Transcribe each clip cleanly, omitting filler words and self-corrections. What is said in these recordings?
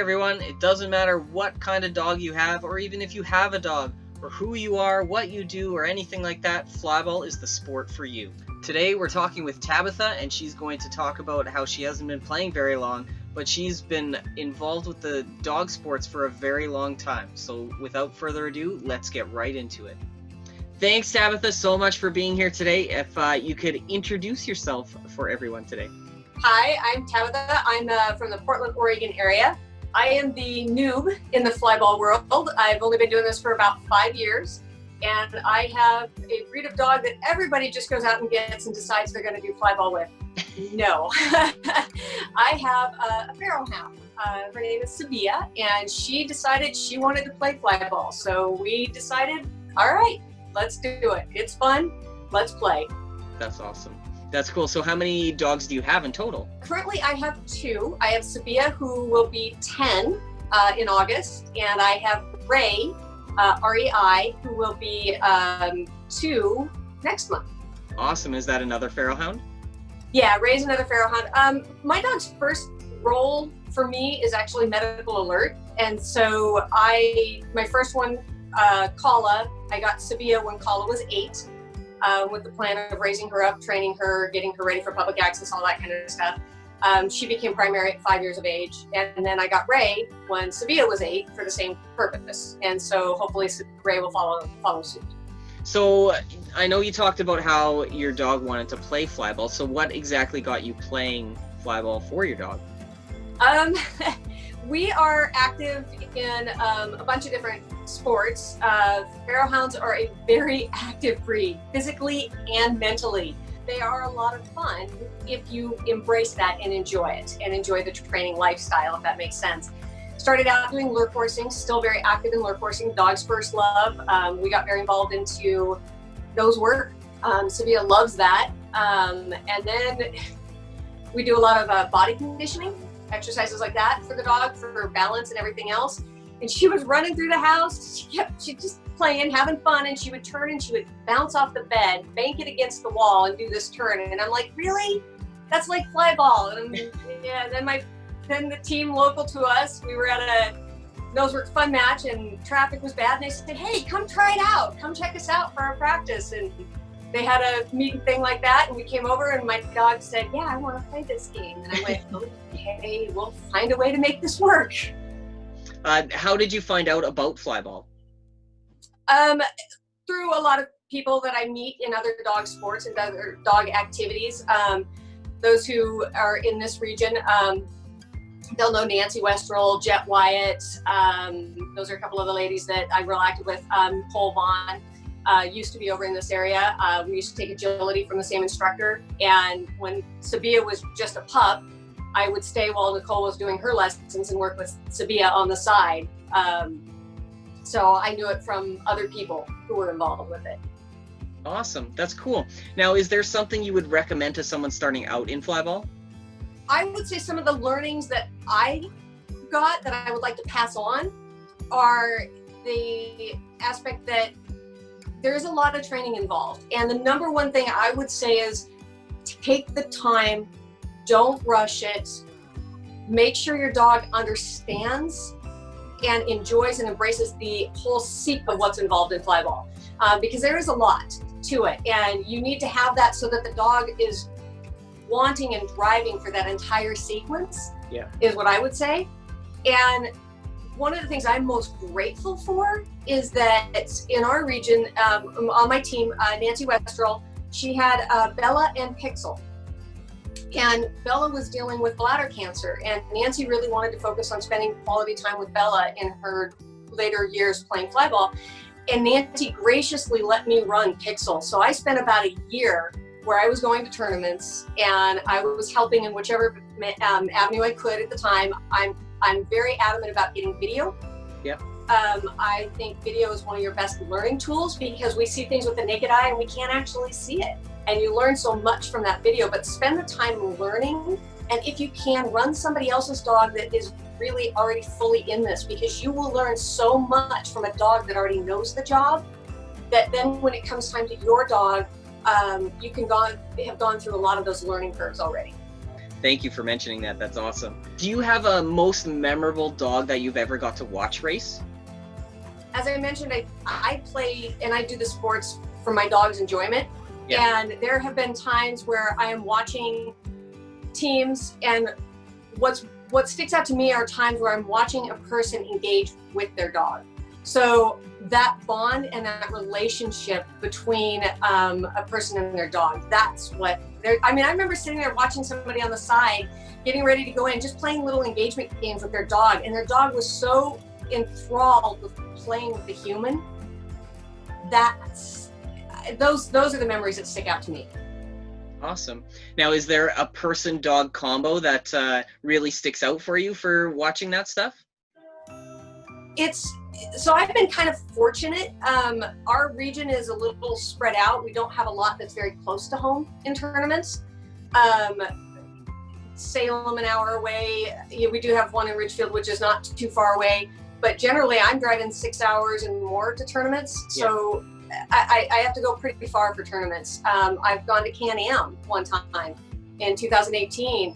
everyone, it doesn't matter what kind of dog you have, or even if you have a dog, or who you are, what you do, or anything like that, Flyball is the sport for you. Today we're talking with Tabitha, and she's going to talk about how she hasn't been playing very long, but she's been involved with the dog sports for a very long time. So without further ado, let's get right into it. Thanks, Tabitha, so much for being here today. If you could introduce yourself for everyone today. Hi, I'm Tabitha. I'm from the Portland, Oregon area. I am the noob in the flyball world. I've only been doing this for about 5 years, and I have a breed of dog that everybody just goes out and gets and decides they're going to do flyball with. No. I have a feral hound. Her name is Tabitha, and she decided she wanted to play flyball. So we decided, all right, let's do it. It's fun. Let's play. That's awesome. That's cool. So how many dogs do you have in total? Currently, I have 2. I have Tabitha, who will be 10 in August, and I have Ray, REI, who will be 2 next month. Awesome. Is that another feral hound? Yeah, Ray's another feral hound. My dog's first role for me is actually medical alert, and so my first one, Kala, I got Tabitha when Kala was 8. With the plan of raising her up, training her, getting her ready for public access, all that kind of stuff. She became primary at 5 years of age. And then I got Ray when Tabitha was 8 for the same purpose. And so hopefully Ray will follow suit. So I know you talked about how your dog wanted to play flyball. So what exactly got you playing flyball for your dog? We are active in a bunch of different sports. Feral hounds are a very active breed, physically and mentally. They are a lot of fun if you embrace that and enjoy it, and enjoy the training lifestyle, if that makes sense. Started out doing lure coursing, still very active in lure coursing, dog's first love. We got very involved into nose work. Tabitha loves that. And then we do a lot of body conditioning, exercises like that for the dog, for balance and everything else. And she was running through the house. She just playing, having fun, and she would turn and she would bounce off the bed, bank it against the wall, and do this turn. And I'm like, really? That's like flyball. And yeah. Then the team local to us, we were at a Nosework fun match, and traffic was bad. And they said, hey, come try it out. Come check us out for our practice. And they had a meeting thing like that, and we came over, and my dog said, yeah, I want to play this game. And I went, okay, we'll find a way to make this work. How did you find out about flyball? Through a lot of people that I meet in other dog sports and other dog activities. Those who are in this region, they'll know Nancy Westrel, Jet Wyatt. Those are a couple of the ladies that I'm real active with. Nicole Vaughn used to be over in this area. We used to take agility from the same instructor. And when Tabitha was just a pup, I would stay while Nicole was doing her lessons and work with Tabitha on the side. So I knew it from other people who were involved with it. Awesome. That's cool. Now, is there something you would recommend to someone starting out in flyball? I would say some of the learnings that I got that I would like to pass on are the aspect that there's a lot of training involved. And the number one thing I would say is take the time, don't rush it, make sure your dog understands and enjoys and embraces the whole seat of what's involved in flyball, because there is a lot to it, and you need to have that so that the dog is wanting and driving for that entire sequence. Yeah, is what I would say. And one of the things I'm most grateful for is that in our region, on my team, Nancy Westrel, she had Bella and Pixel. And Bella was dealing with bladder cancer, and Nancy really wanted to focus on spending quality time with Bella in her later years playing flyball. And Nancy graciously let me run Pixel. So I spent about a year where I was going to tournaments, and I was helping in whichever avenue I could at the time. I'm very adamant about getting video. Yeah. I think video is one of your best learning tools, because we see things with the naked eye and we can't actually see it. And you learn so much from that video, but spend the time learning. And if you can, run somebody else's dog that is really already fully in this, because you will learn so much from a dog that already knows the job, that then when it comes time to your dog, you can have gone through a lot of those learning curves already. Thank you for mentioning that. That's awesome. Do you have a most memorable dog that you've ever got to watch race? As I mentioned, I play and I do the sports for my dog's enjoyment. Yeah. And there have been times where I am watching teams, and what sticks out to me are times where I'm watching a person engage with their dog. So that bond and that relationship between a person and their dog, that's what I remember sitting there watching somebody on the side, getting ready to go in, just playing little engagement games with their dog. And their dog was so enthralled with playing with the human. Those are the memories that stick out to me. Awesome. Now, is there a person-dog combo that really sticks out for you for watching that stuff? So I've been kind of fortunate. Our region is a little spread out. We don't have a lot that's very close to home in tournaments. Salem an hour away. We do have one in Ridgefield, which is not too far away. But generally, I'm driving 6 hours and more to tournaments. So I have to go pretty far for tournaments. I've gone to Can-Am one time in 2018.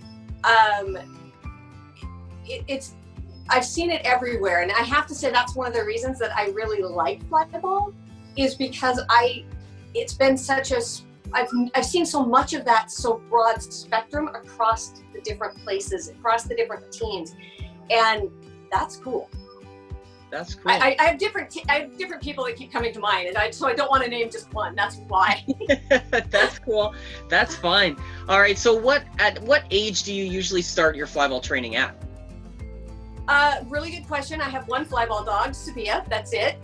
I've seen it everywhere, and I have to say that's one of the reasons that I really like flyball, is because it's been such a I've seen so much of that, so broad spectrum across the different places, across the different teams, and that's cool. That's cool. I have different people that keep coming to mind, and so I don't want to name just one. That's why. That's cool. That's fine. All right. So at what age do you usually start your flyball training at? Really good question. I have one flyball dog, Tabitha. That's it.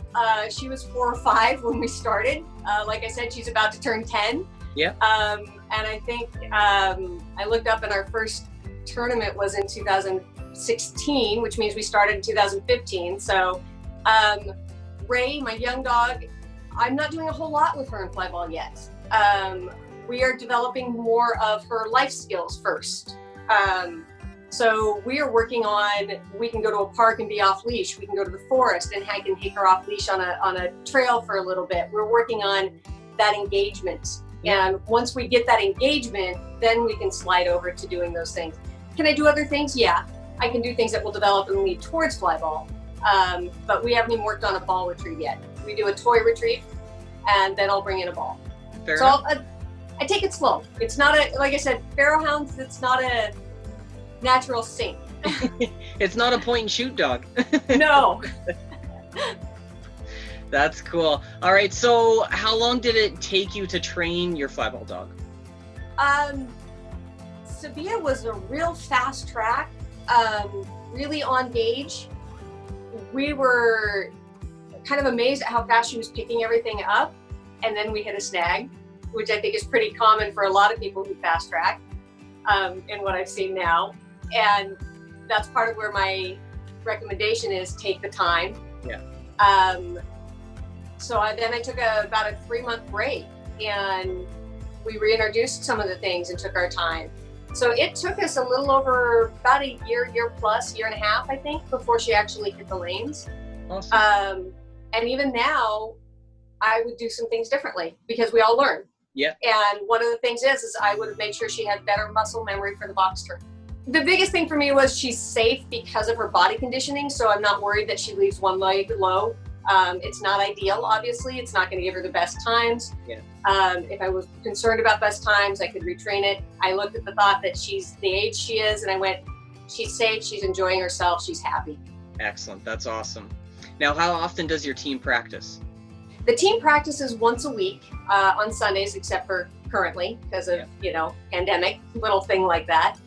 She was 4 or 5 when we started. Like I said, she's about to turn 10. Yeah. And I think I looked up, and our first tournament was in 2016, which means we started in 2015. So Ray, my young dog, I'm not doing a whole lot with her in flyball yet. We are developing more of her life skills first. So we are working on, we can go to a park and be off leash. We can go to the forest and I can take her off leash on a trail for a little bit. We're working on that engagement. And once we get that engagement, then we can slide over to doing those things. Can I do other things? Yeah, I can do things that will develop and lead towards flyball. But we haven't even worked on a ball retrieve yet. We do a toy retrieve, and then I'll bring in a ball. Fair so enough. I take it slow. It's not like I said, Barrowhounds, it's not a natural sink. It's not a point and shoot dog. No. That's cool. All right. So how long did it take you to train your flyball dog? Sabia was a real fast track, really on gauge. We were kind of amazed at how fast she was picking everything up, and then we hit a snag, which I think is pretty common for a lot of people who fast track, in what I've seen now. And that's part of where my recommendation is take the time. Yeah. So then I took about a 3-month break, and we reintroduced some of the things and took our time. So it took us a little over about a year plus, year and a half, I think, before she actually hit the lanes. Awesome. And even now, I would do some things differently because we all learn. Yeah. And one of the things is I would have made sure she had better muscle memory for the box turn. The biggest thing for me was she's safe because of her body conditioning, so I'm not worried that she leaves one leg low. It's not ideal, obviously. It's not going to give her the best times. Yeah. If I was concerned about best times, I could retrain it. I looked at the thought that she's the age she is, and I went, she's safe, she's enjoying herself, she's happy. Excellent. That's awesome. Now, how often does your team practice? The team practices once a week on Sundays, except for currently because of, pandemic, little thing like that.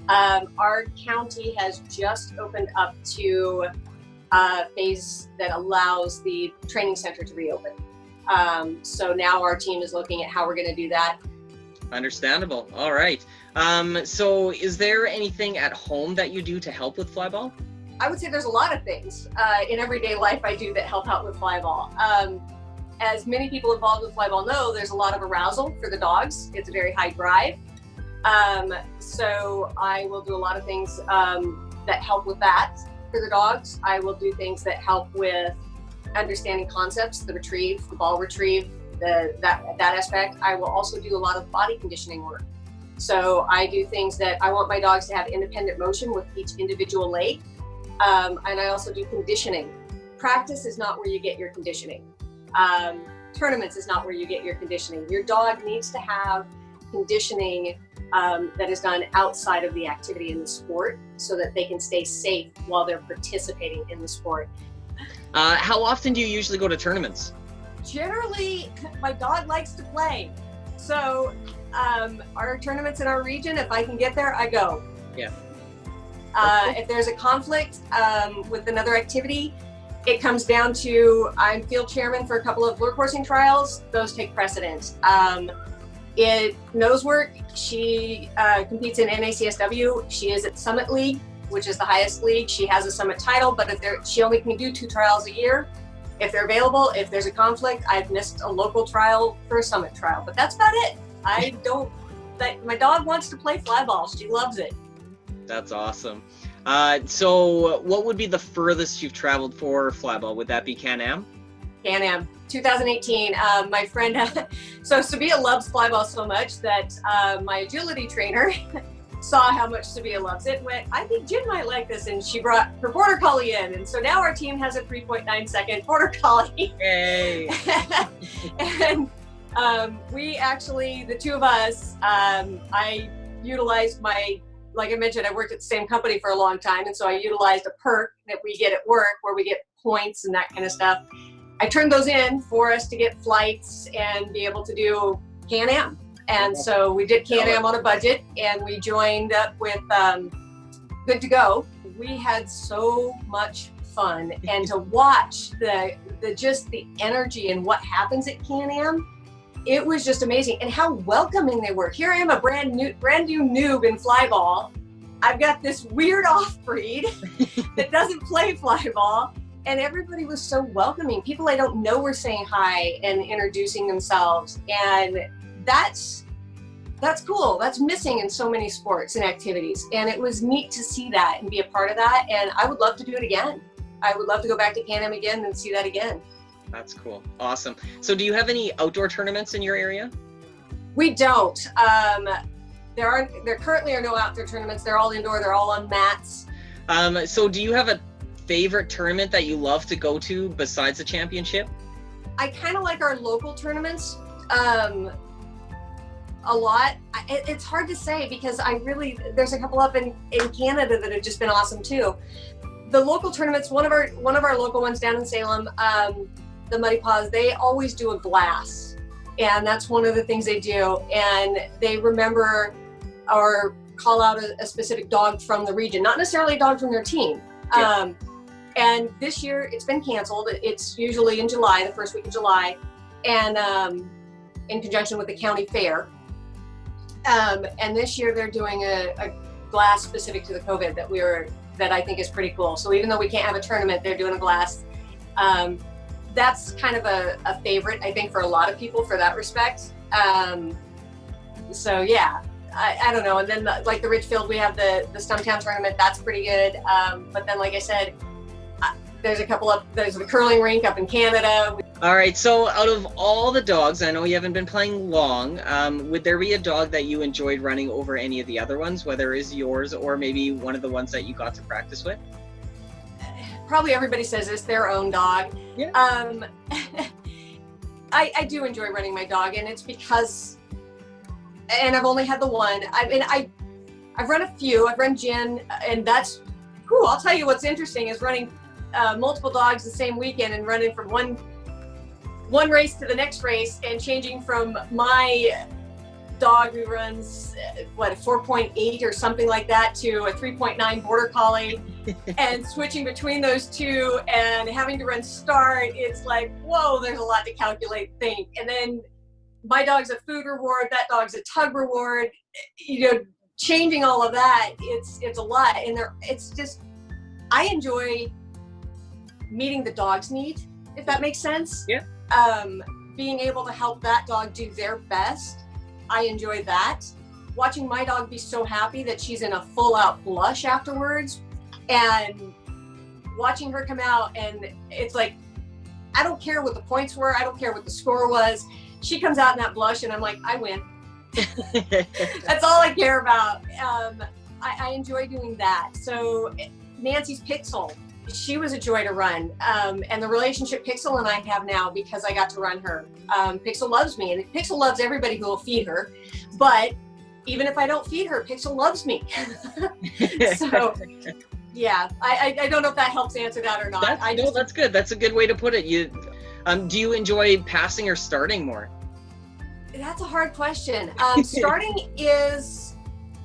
Our county has just opened up to a phase that allows the training center to reopen. So now our team is looking at how we're going to do that. Understandable. All right. So is there anything at home that you do to help with flyball? I would say there's a lot of things in everyday life I do that help out with flyball. As many people involved with flyball know, there's a lot of arousal for the dogs. It's a very high drive. So I will do a lot of things that help with that for the dogs. I will do things that help with understanding concepts, the retrieve, the ball retrieve, that aspect. I will also do a lot of body conditioning work. So I do things that I want my dogs to have independent motion with each individual leg. And I also do conditioning. Practice is not where you get your conditioning. Tournaments is not where you get your conditioning. Your dog needs to have conditioning that is done outside of the activity in the sport so that they can stay safe while they're participating in the sport. How often do you usually go to tournaments? Generally, my dog likes to play. So our tournaments in our region, if I can get there, I go. Yeah. If there's a conflict with another activity, it comes down to I'm field chairman for a couple of lure coursing trials. Those take precedence. In nose work, she competes in NACSW. She is at Summit League, which is the highest league. She has a Summit title, but she only can do 2 trials a year. If they're available, if there's a conflict, I've missed a local trial for a Summit trial, but that's about it. My dog wants to play flyball. She loves it. That's awesome. So what would be the furthest you've traveled for flyball? Would that be Can-Am? Can-Am, 2018. My friend, so Sabia loves flyball so much that my agility trainer saw how much Sabia loves it and went, I think Jen might like this, and she brought her border collie in, and so now our team has a 3.9 second border collie. Hey. And we actually, the two of us, I utilized like I mentioned, I worked at the same company for a long time, and so I utilized a perk that we get at work where we get points and that kind of stuff. I turned those in for us to get flights and be able to do Can-Am. And so we did Can-Am on a budget, and we joined up with Good to Go. We had so much fun, and to watch just the energy and what happens at Can-Am, it was just amazing, and how welcoming they were. Here I am, a brand new noob in flyball. I've got this weird off-breed that doesn't play flyball, and everybody was so welcoming. People I don't know were saying hi and introducing themselves, and that's cool. That's missing in so many sports and activities, and it was neat to see that and be a part of that, and I would love to do it again. I would love to go back to Can-Am again and see that again. That's cool. Awesome. So do you have any outdoor tournaments in your area? We don't. There currently are no outdoor tournaments. They're all indoor. They're all on mats. So do you have a favorite tournament that you love to go to besides the championship? I kind of like our local tournaments a lot. It's hard to say because there's a couple up in Canada that have just been awesome too. The local tournaments, one of our local ones down in Salem, the Muddy Paws, they always do a glass, and that's one of the things they do, and they remember or call out a specific dog from the region, not necessarily a dog from their team. Yeah. And this year it's been canceled. It's usually in July, the first week of July, and in conjunction with the county fair. And this year they're doing a glass specific to the COVID that I think is pretty cool. So even though we can't have a tournament, they're doing a glass. That's kind of a favorite, I think, for a lot of people for that respect. So yeah, I don't know. And then like the Richfield, we have the Stumptown tournament. That's pretty good. But then, like I said, there's a curling rink up in Canada. All right. So out of all the dogs, I know you haven't been playing long. Would there be a dog that you enjoyed running over any of the other ones, whether it's yours or maybe one of the ones that you got to practice with? Probably everybody says it's their own dog. Yeah. I do enjoy running my dog, and it's because, and I've only had the one. I mean, I've run a few. I've run Jen, and that's cool. I'll tell you what's interesting is running multiple dogs the same weekend and running from one race to the next race and changing from my dog who runs a 4.8 or something like that to a 3.9 border collie and switching between those two and having to run start. It's like, whoa, there's a lot to calculate, think. And then my dog's a food reward, that dog's a tug reward, changing all of that. It's a lot. And it's just, I enjoy meeting the dog's need, if that makes sense. Yeah. Being able to help that dog do their best. I enjoy that. Watching my dog be so happy that she's in a full out blush afterwards, and watching her come out, and it's like, I don't care what the points were. I don't care what the score was. She comes out in that blush and I'm like, I win. That's all I care about. I enjoy doing that. So Nancy's Pixel, she was a joy to run. And the relationship Pixel and I have now, because I got to run her. Pixel loves me, and Pixel loves everybody who will feed her. But even if I don't feed her, Pixel loves me. So yeah, I don't know if that helps answer that or not. No, that's good. That's a good way to put it. Do you enjoy passing or starting more? That's a hard question. Starting is,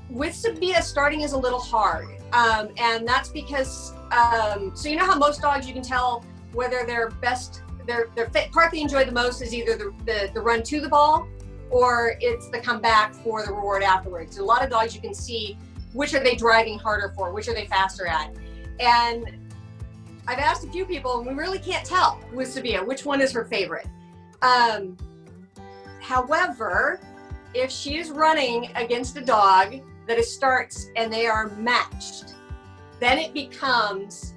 with Sabia, starting is a little hard. And that's because, so you know how most dogs, you can tell whether their part they enjoy the most is either the run to the ball, or it's the comeback for the reward afterwards. A lot of dogs, you can see which are they driving harder for, which are they faster at. And I've asked a few people, and we really can't tell with Sabia which one is her favorite. However, if she is running against a dog that starts and they are matched, then it becomes,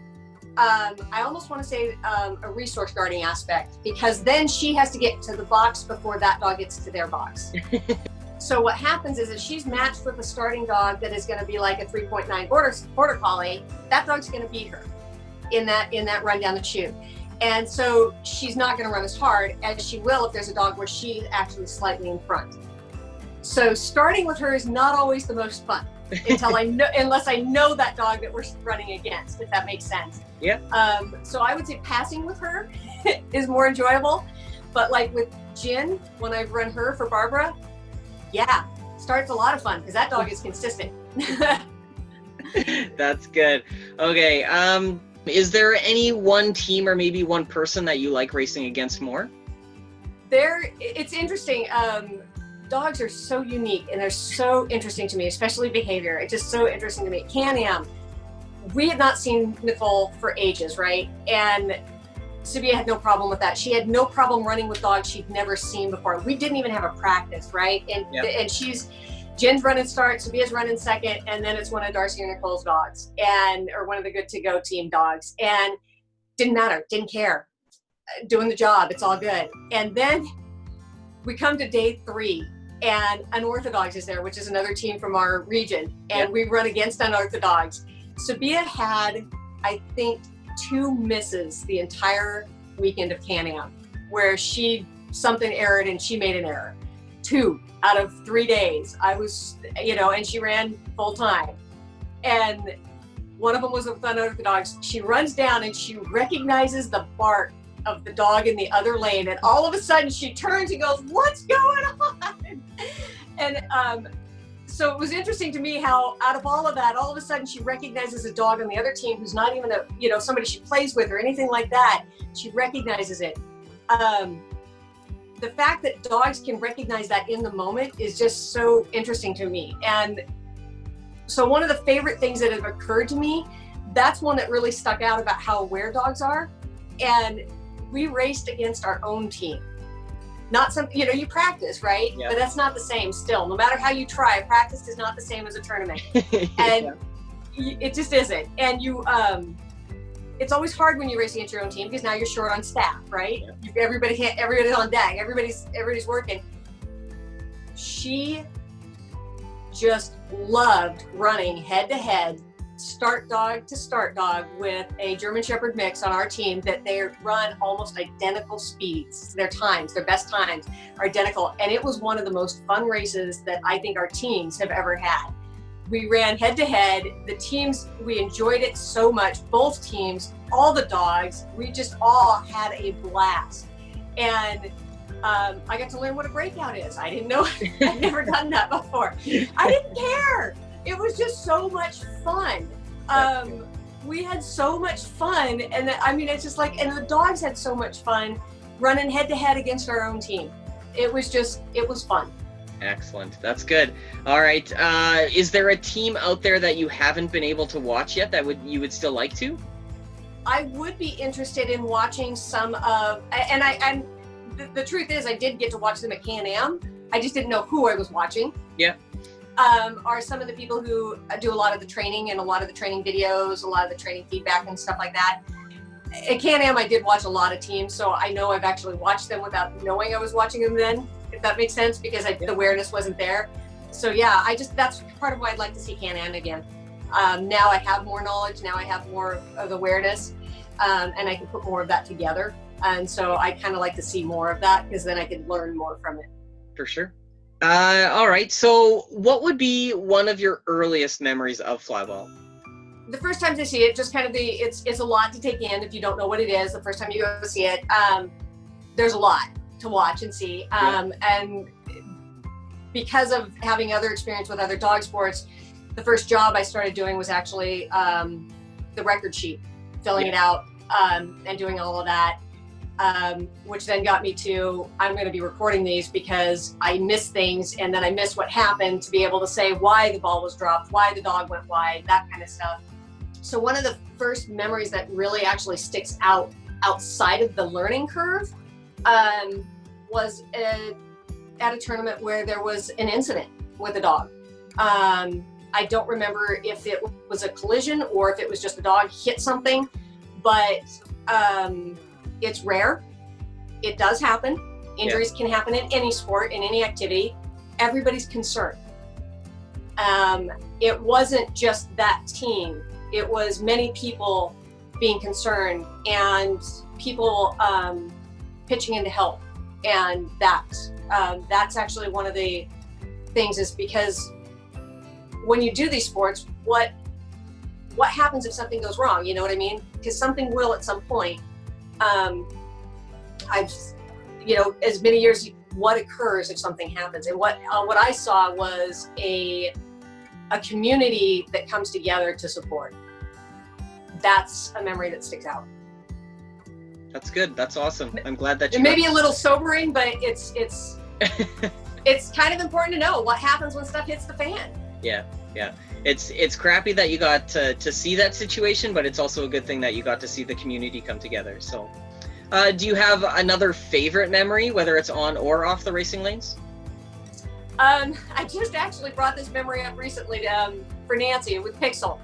I almost want to say a resource guarding aspect, because then she has to get to the box before that dog gets to their box. So what happens is, if she's matched with a starting dog that is going to be like a 3.9 border collie, that dog's going to beat her in that run down the chute. And so she's not going to run as hard as she will if there's a dog where she's actually slightly in front. So starting with her is not always the most fun unless I know that dog that we're running against, if that makes sense. Yeah. So I would say passing with her is more enjoyable. But like with Jen, when I've run her for Barbara, yeah, start's a lot of fun because that dog is consistent. That's good. Okay. Is there any one team or maybe one person that you like racing against more? It's interesting. Dogs are so unique and they're so interesting to me, especially behavior. It's just so interesting to me. Can-Am, we had not seen Nicole for ages, right? And Sabia had no problem with that. She had no problem running with dogs she'd never seen before. We didn't even have a practice, right? And and Jen's running start, Sabia's running second, and then it's one of Darcy and Nicole's dogs, or one of the Good To Go team dogs. And didn't matter, didn't care. Doing the job, it's all good. And then we come to day 3, and Unorthodox is there, which is another team from our region, and we run against Unorthodox. Sabia had, I think, 2 misses the entire weekend of Can-Am, where something errored and she made an error. 2 out of 3 days. I was, and she ran full time. And one of them was with Unorthodox. She runs down and she recognizes the bark of the dog in the other lane. And all of a sudden she turns and goes, "What's going on?" And so it was interesting to me how out of all of that, all of a sudden she recognizes a dog on the other team who's not even somebody she plays with or anything like that. She recognizes it. The fact that dogs can recognize that in the moment is just so interesting to me. And so one of the favorite things that have occurred to me, that's one that really stuck out about how aware dogs are. And we raced against our own team. Not some, you practice, right? Yeah. But that's not the same still. No matter how you try, practice is not the same as a tournament. And it just isn't. And it's always hard when you race against your own team because now you're short on staff, right? Yeah. Everybody's on deck. Everybody's working. She just loved running head to head, start dog to start dog with a German Shepherd mix on our team that they run almost identical speeds. Their best times are identical. And it was one of the most fun races that I think our teams have ever had. We ran head to head. The teams, we enjoyed it so much. Both teams, all the dogs, we just all had a blast. And I got to learn what a breakout is. I didn't know, I'd never done that before. I didn't care. It was just so much fun. We had so much fun. And it's just like, and the dogs had so much fun running head to head against our own team. It was fun. Excellent. That's good. All right. Is there a team out there that you haven't been able to watch yet that you would still like to? I would be interested in watching some of, and the truth is I did get to watch them at Can-Am. I just didn't know who I was watching. Yeah. Are some of the people who do a lot of the training and a lot of the training videos, a lot of the training feedback and stuff like that. At Can-Am, I did watch a lot of teams, so I know I've actually watched them without knowing I was watching them then. if that makes sense, because the awareness wasn't there. So yeah, that's part of why I'd like to see Can-Am again. Now I have more knowledge, now I have more of awareness, and I can put more of that together. And so I kind of like to see more of that, because then I can learn more from it. For sure. All right. So what would be one of your earliest memories of Flyball? The first time to see it, just kind of it's a lot to take in if you don't know what it is. The first time you go see it, there's a lot to watch and see. And because of having other experience with other dog sports, the first job I started doing was actually the record sheet, filling it out and doing all of that. Which then got me to, I'm going to be recording these because I miss things, and then I miss what happened, to be able to say why the ball was dropped, why the dog went wide, that kind of stuff. So one of the first memories that really actually sticks out outside of the learning curve was at a tournament where there was an incident with a dog. I don't remember if it was a collision or if it was just a dog hit something, but it's rare. It does happen. Injuries can happen in any sport, in any activity. Everybody's concerned. It wasn't just that team. It was many people being concerned, and people pitching in to help. And that's actually one of the things, is because when you do these sports, what happens if something goes wrong? You know what I mean? Because something will at some point. I've, as many years, what occurs if something happens, and what I saw was a community that comes together to support. That's a memory that sticks out. That's good. That's awesome. I'm glad that you. It may be a little sobering, but it's it's kind of important to know what happens when stuff hits the fan. Yeah. It's crappy that you got to see that situation, but it's also a good thing that you got to see the community come together. So, do you have another favorite memory, whether it's on or off the racing lanes? I just actually brought this memory up recently for Nancy with Pixel.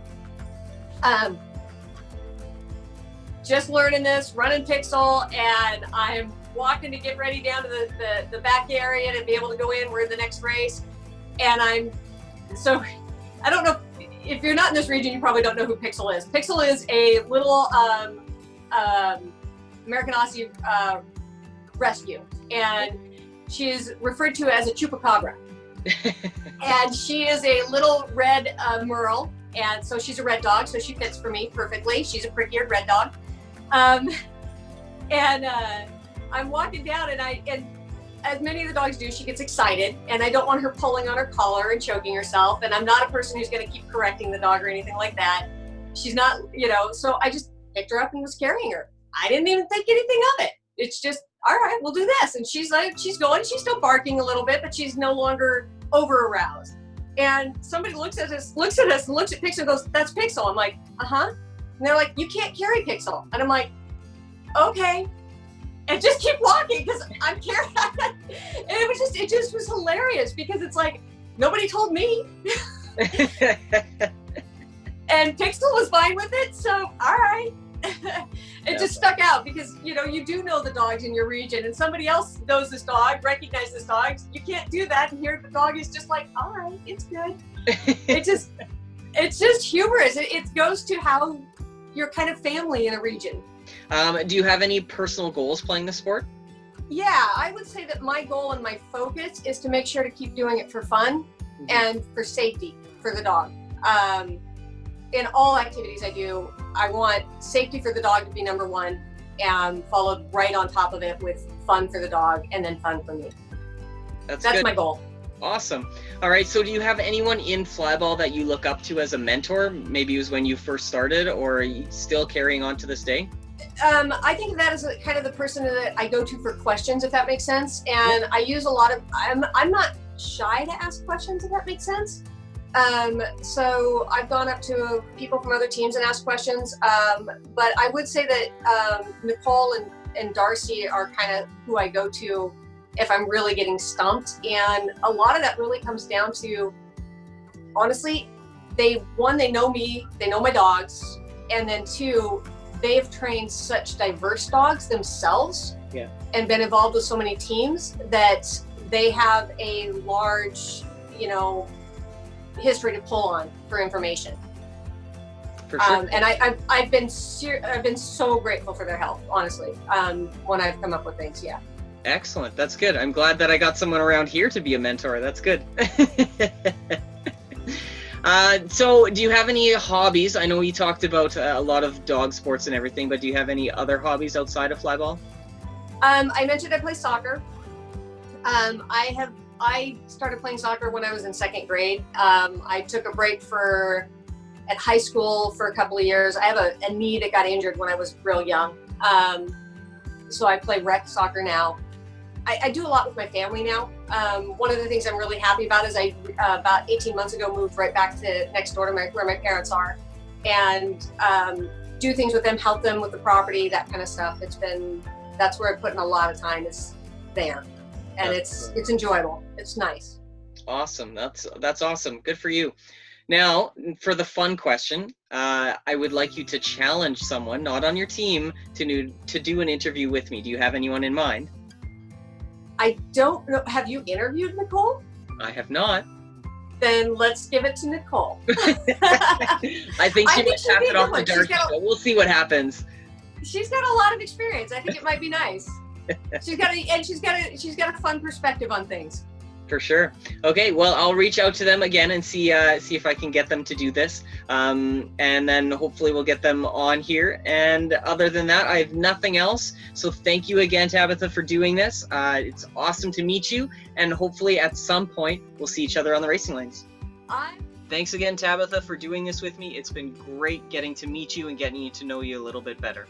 Just learning this, running Pixel, and I'm walking to get ready down to the back area to be able to go in. We're in the next race, and I don't know, if you're not in this region, you probably don't know who Pixel is. Pixel is a little American Aussie rescue, and she is referred to as a chupacabra. And she is a little red Merle, and so she's a red dog, so she fits for me perfectly. She's a prick-eared red dog. I'm walking down, and as many of the dogs do, she gets excited, and I don't want her pulling on her collar and choking herself, and I'm not a person who's going to keep correcting the dog or anything like that. She's not, so I just picked her up and was carrying her. I didn't even think anything of it. It's just, all right, we'll do this. And she's going, she's still barking a little bit, but she's no longer over aroused. And somebody looks at us and looks at Pixel and goes, "That's Pixel." I'm like, "Uh-huh." And they're like, "You can't carry Pixel." And I'm like, "Okay." And just keep walking, because I'm carrying. And it just was hilarious, because it's like, nobody told me. And Pixel was fine with it, so all right. It just stuck out, because you do know the dogs in your region, and somebody else knows this dog, recognizes this dog. You can't do that, and here the dog is just like, all right, it's good. It's just humorous. It goes to how you're kind of family in a region. Do you have any personal goals playing the sport? Yeah, I would say that my goal and my focus is to make sure to keep doing it for fun and for safety for the dog. In all activities I do, I want safety for the dog to be number one, and followed right on top of it with fun for the dog, and then fun for me. That's good. my goal. Awesome. All right, so do you have anyone in Flyball that you look up to as a mentor? Maybe it was when you first started, or are you still carrying on to this day? I think that is kind of the person that I go to for questions, if that makes sense. And I use a lot of, I'm not shy to ask questions, if that makes sense. So I've gone up to people from other teams and asked questions. But I would say that Nicole and Darcy are kind of who I go to if I'm really getting stumped. And a lot of that really comes down to, honestly, they know me, they know my dogs, and then two, they've trained such diverse dogs themselves and been involved with so many teams that they have a large, history to pull on for information. For sure. And I've been so grateful for their help, honestly, when I've come up with things. Yeah. Excellent. That's good. I'm glad that I got someone around here to be a mentor. That's good. So do you have any hobbies? I know you talked about a lot of dog sports and everything, but do you have any other hobbies outside of flyball? I mentioned I play soccer. I started playing soccer when I was in second grade. I took a break at high school for a couple of years. I have a knee that got injured when I was real young. So I play rec soccer now. I do a lot with my family now. One of the things I'm really happy about is I, about 18 months ago, moved right back to next door to where my parents are, and do things with them, help them with the property, that kind of stuff. That's where I put in a lot of time, is there. And it's enjoyable. It's nice. Awesome. That's awesome. Good for you. Now, for the fun question, I would like you to challenge someone, not on your team, to do an interview with me. Do you have anyone in mind? I don't know. Have you interviewed Nicole? I have not. Then let's give it to Nicole. I think she might tap it off the dark, but we'll see what happens. She's got a lot of experience. I think it might be nice. She's got a fun perspective on things. For sure. Okay, well, I'll reach out to them again and see if I can get them to do this, and then hopefully we'll get them on here. And other than that, I have nothing else. So thank you again, Tabitha, for doing this. It's awesome to meet you, and hopefully at some point we'll see each other on the racing lanes. Thanks again, Tabitha, for doing this with me. It's been great getting to meet you and getting to know you a little bit better.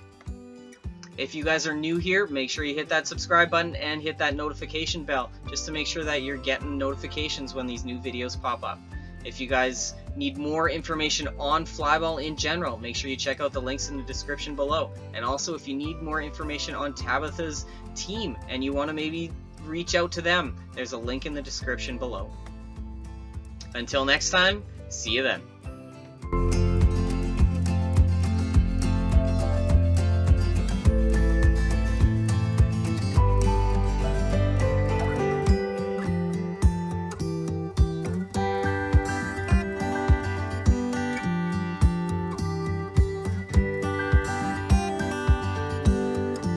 If you guys are new here, make sure you hit that subscribe button and hit that notification bell just to make sure that you're getting notifications when these new videos pop up. If you guys need more information on flyball in general, make sure you check out the links in the description below. And also, if you need more information on Tabitha's team and you want to maybe reach out to them, there's a link in the description below. Until next time, see you then.